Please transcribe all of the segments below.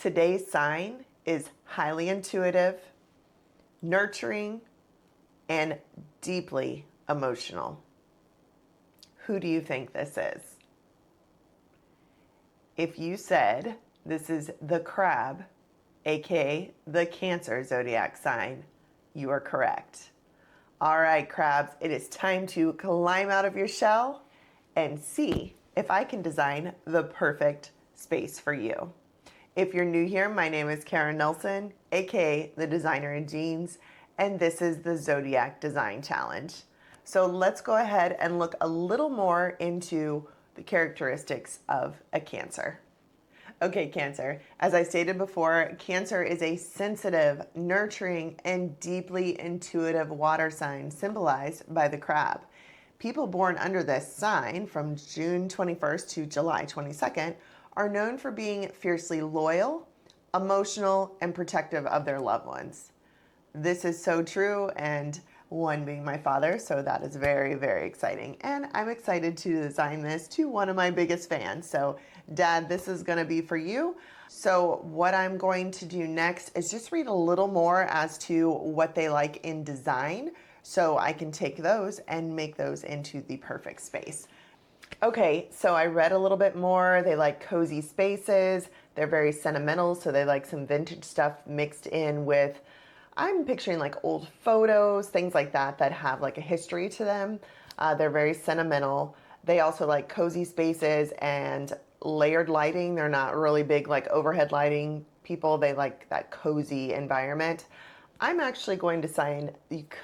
Today's sign is highly intuitive, nurturing, and deeply emotional. Who do you think this is? If you said this is the crab, aka the Cancer zodiac sign, you are correct. All right, crabs, it is time to climb out of your shell and see if I can design the perfect space for you. If you're new here, my name is Karen Nelson, aka the Designer in Jeans, and this is the Zodiac Design Challenge. So let's go ahead and look a little more into the characteristics of a Cancer. Okay, Cancer, as I stated before, Cancer is a sensitive, nurturing, and deeply intuitive water sign symbolized by the crab. People born under this sign from June 21st to July 22nd are known for being fiercely loyal, emotional, and protective of their loved ones. This is so true, and one being my father, so that is very, very exciting. And I'm excited to design this to one of my biggest fans. So, Dad, this is going to be for you. So what I'm going to do next is just read a little more as to what they like in design, so I can take those and make those into the perfect space. Okay, so I read a little bit more. They like cozy spaces. They're very sentimental, so they like some vintage stuff mixed in with, I'm picturing like old photos, things like that that have like a history to them. They're very sentimental. They also like cozy spaces and layered lighting. They're not really big like overhead lighting people. They like that cozy environment. I'm actually going to design,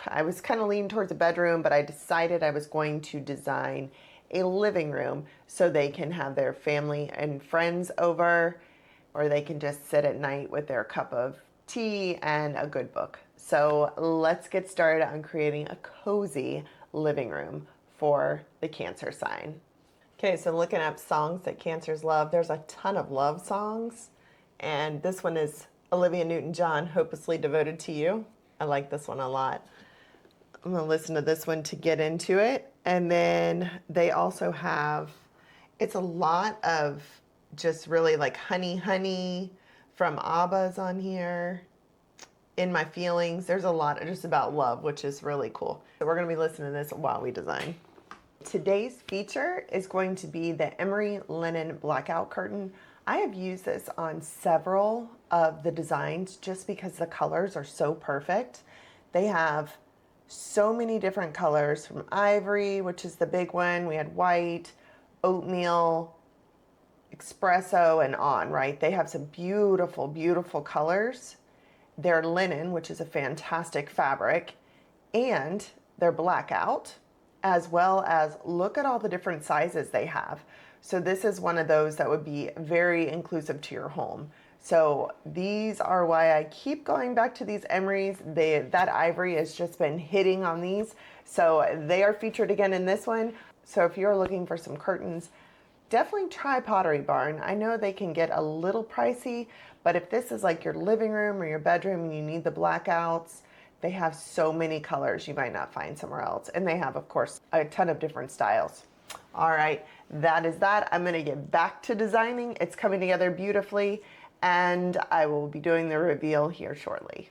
I was kind of leaning towards a bedroom, but I decided I was going to design a living room so they can have their family and friends over, or they can just sit at night with their cup of tea and a good book. So let's get started on creating a cozy living room for the Cancer sign. Okay, so looking up songs that Cancers love, there's a ton of love songs, and this one is Olivia Newton-John, Hopelessly Devoted to You. I like this one a lot. I'm gonna listen to this one to get into it. And then they also have, it's a lot of just really like Honey Honey from ABBA's on here. In My Feelings, there's a lot just about love, which is really cool. So we're gonna be listening to this while we design. Today's feature is going to be the emery linen blackout curtain. I have used this on several of the designs just because the colors are so perfect. They have so many different colors, from ivory, which is the big one. We had white, oatmeal, espresso, and on, right? They have some beautiful, beautiful colors. They're linen, which is a fantastic fabric, and they're blackout, as well as look at all the different sizes they have. So this is one of those that would be very inclusive to your home. So these are why I keep going back to these emeries. That ivory has just been hitting on these. So they are featured again in this one. So if you're looking for some curtains, definitely try Pottery Barn. I know they can get a little pricey, but if this is like your living room or your bedroom and you need the blackouts, they have so many colors you might not find somewhere else. And they have, of course, a ton of different styles. All right, that is that. I'm gonna get back to designing. It's coming together beautifully, and I will be doing the reveal here shortly.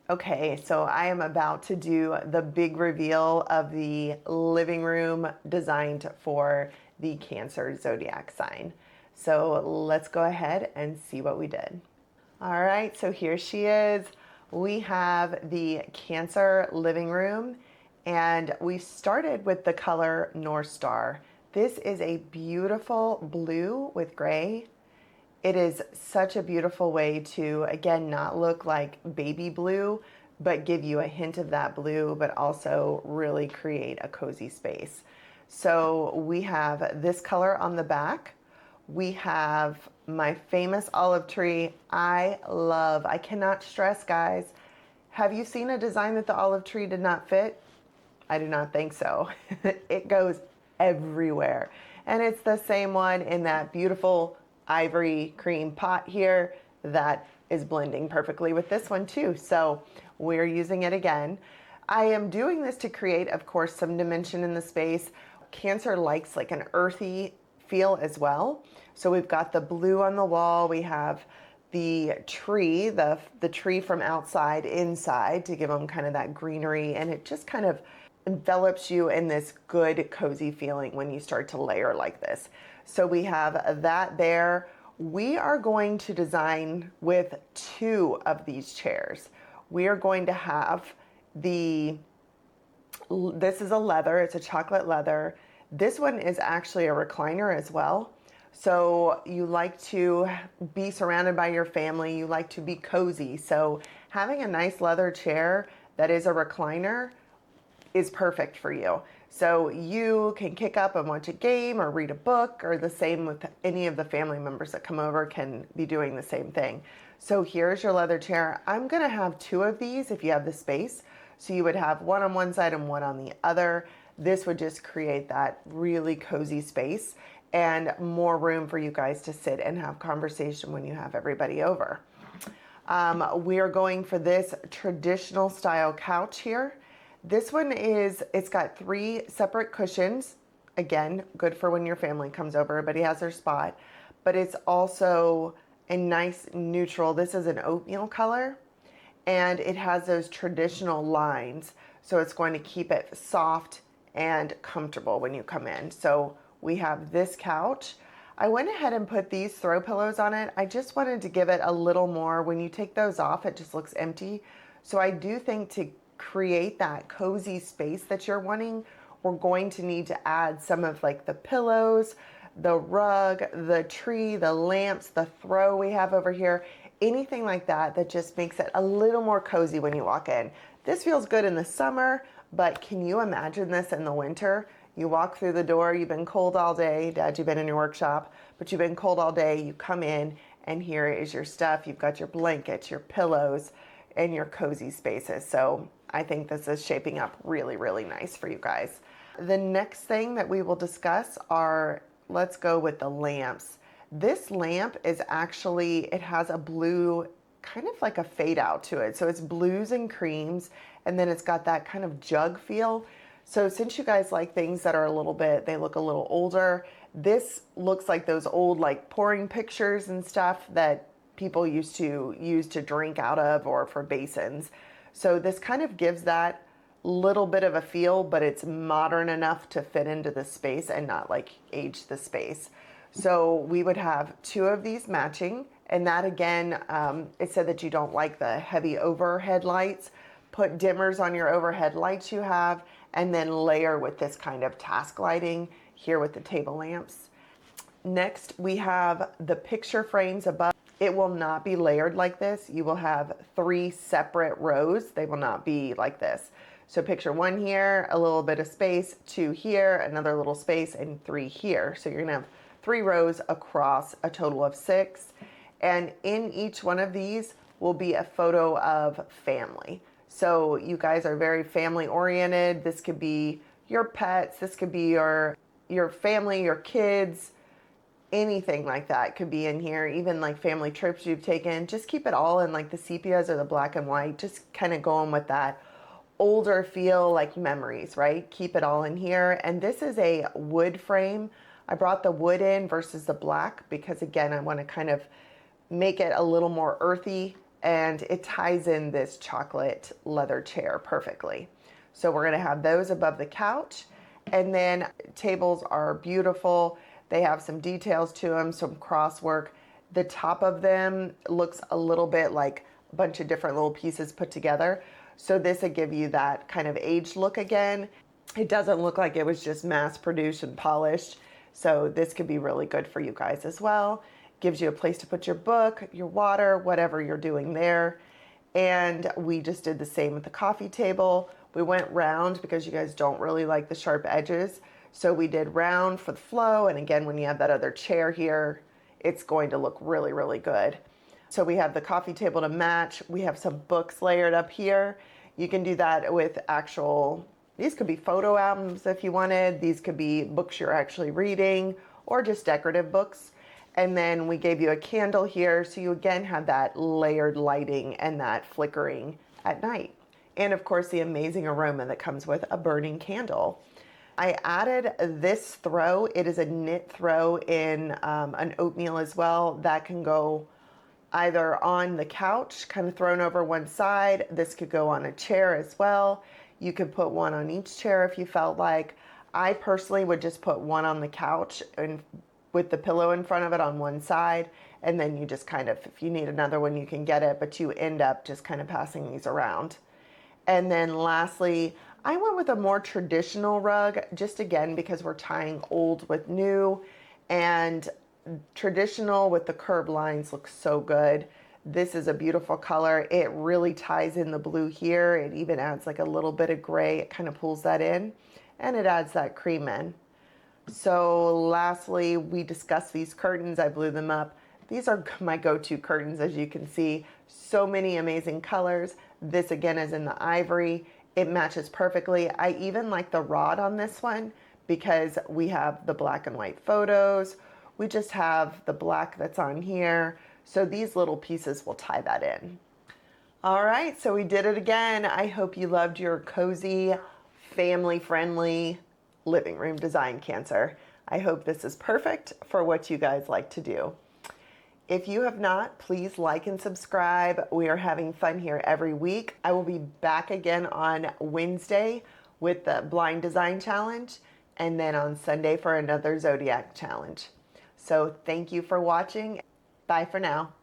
Okay, so I am about to do the big reveal of the living room designed for the Cancer zodiac sign. So let's go ahead and see what we did. All right, so here she is. We have the Cancer living room, and we started with the color North Star. This is a beautiful blue with gray. It is such a beautiful way to, again, not look like baby blue, but give you a hint of that blue, but also really create a cozy space. So we have this color on the back. We have my famous olive tree. I cannot stress, guys. Have you seen a design that the olive tree did not fit? I do not think so. It goes everywhere. And it's the same one in that beautiful ivory cream pot here that is blending perfectly with this one too. So we're using it again. I am doing this to create, of course, some dimension in the space. Cancer likes like an earthy feel as well. So we've got the blue on the wall. We have the tree, the tree from outside inside to give them kind of that greenery, and it just kind of envelops you in this good cozy feeling when you start to layer like this. So we have that there. We are going to design with 2 of these chairs. We are going to have this is a leather, it's a chocolate leather. This one is actually a recliner as well. So you like to be surrounded by your family, you like to be cozy. So having a nice leather chair that is a recliner is perfect for you. So you can kick up and watch a game or read a book, or the same with any of the family members that come over can be doing the same thing. So here's your leather chair. I'm gonna have 2 of these if you have the space. So you would have one on one side and one on the other. This would just create that really cozy space and more room for you guys to sit and have conversation when you have everybody over. We are going for this traditional style couch here. This one it's got 3 separate cushions. Again, good for when your family comes over, everybody has their spot. But it's also a nice neutral, this is an oatmeal color, and it has those traditional lines. So it's going to keep it soft and comfortable when you come in. So we have this couch. I went ahead and put these throw pillows on it. I just wanted to give it a little more. When you take those off, it just looks empty. So I do think to create that cozy space that you're wanting, we're going to need to add some of like the pillows, the rug, the tree, the lamps, the throw we have over here, anything like that that just makes it a little more cozy when you walk in. This feels good in the summer, but can you imagine this in the winter? You walk through the door, you've been cold all day, Dad, you've been in your workshop, but you've been cold all day, you come in and here is your stuff. You've got your blankets, your pillows, and your cozy spaces. So I think this is shaping up really, really nice for you guys. The next thing that we will discuss are, let's go with the lamps. This lamp is actually, it has a blue, kind of like a fade out to it. So it's blues and creams, and then it's got that kind of jug feel. So since you guys like things that are a little bit, they look a little older, this looks like those old like pouring pictures and stuff that people used to use to drink out of or for basins. So this kind of gives that little bit of a feel, but it's modern enough to fit into the space and not like age the space. So we would have 2 of these matching, and that again, it said that you don't like the heavy overhead lights. Put dimmers on your overhead lights you have, and then layer with this kind of task lighting here with the table lamps. Next, we have the picture frames above. It will not be layered like this. You will have 3 separate rows. They will not be like this. So picture 1 here, a little bit of space, 2 here, another little space, and 3 here. So you're gonna have 3 rows across a total of 6. And in each one of these will be a photo of family. So you guys are very family oriented. This could be your pets, this could be your family, your kids, anything like that could be in here, even like family trips you've taken. Just keep it all in like the sepias or the black and white, just kind of going with that older feel, like memories, right? Keep it all in here. And this is a wood frame. I brought the wood in versus the black because again, I want to kind of make it a little more earthy, and it ties in this chocolate leather chair perfectly. So we're going to have those above the couch, and then tables are beautiful. They have some details to them, some crosswork. The top of them looks a little bit like a bunch of different little pieces put together. So this will give you that kind of aged look again. It doesn't look like it was just mass produced and polished. So this could be really good for you guys as well. Gives you a place to put your book, your water, whatever you're doing there. And we just did the same with the coffee table. We went round because you guys don't really like the sharp edges. So we did round for the flow. And again, when you have that other chair here, it's going to look really, really good. So we have the coffee table to match. We have some books layered up here. You can do that with actual, these could be photo albums if you wanted. These could be books you're actually reading or just decorative books. And then we gave you a candle here. So you again have that layered lighting and that flickering at night. And of course, the amazing aroma that comes with a burning candle. I added this throw. It is a knit throw in an oatmeal as well. That can go either on the couch, kind of thrown over one side. This could go on a chair as well. You could put one on each chair if you felt like. I personally would just put one on the couch and with the pillow in front of it on one side, and then you just kind of, if you need another one, you can get it, but you end up just kind of passing these around. And then lastly, I went with a more traditional rug, just again because we're tying old with new, and traditional with the curved lines looks so good. This is a beautiful color. It really ties in the blue here. It even adds like a little bit of gray. It kind of pulls that in, and it adds that cream in. So lastly, we discussed these curtains. I blew them up. These are my go-to curtains, as you can see. So many amazing colors. This again is in the ivory. It matches perfectly. I even like the rod on this one because we have the black and white photos. We just have the black that's on here. So these little pieces will tie that in. All right, so we did it again. I hope you loved your cozy, family-friendly living room design, Cancer. I hope this is perfect for what you guys like to do. If you have not, please like and subscribe. We are having fun here every week. I will be back again on Wednesday with the Blind Design Challenge, and then on Sunday for another Zodiac Challenge. So thank you for watching. Bye for now.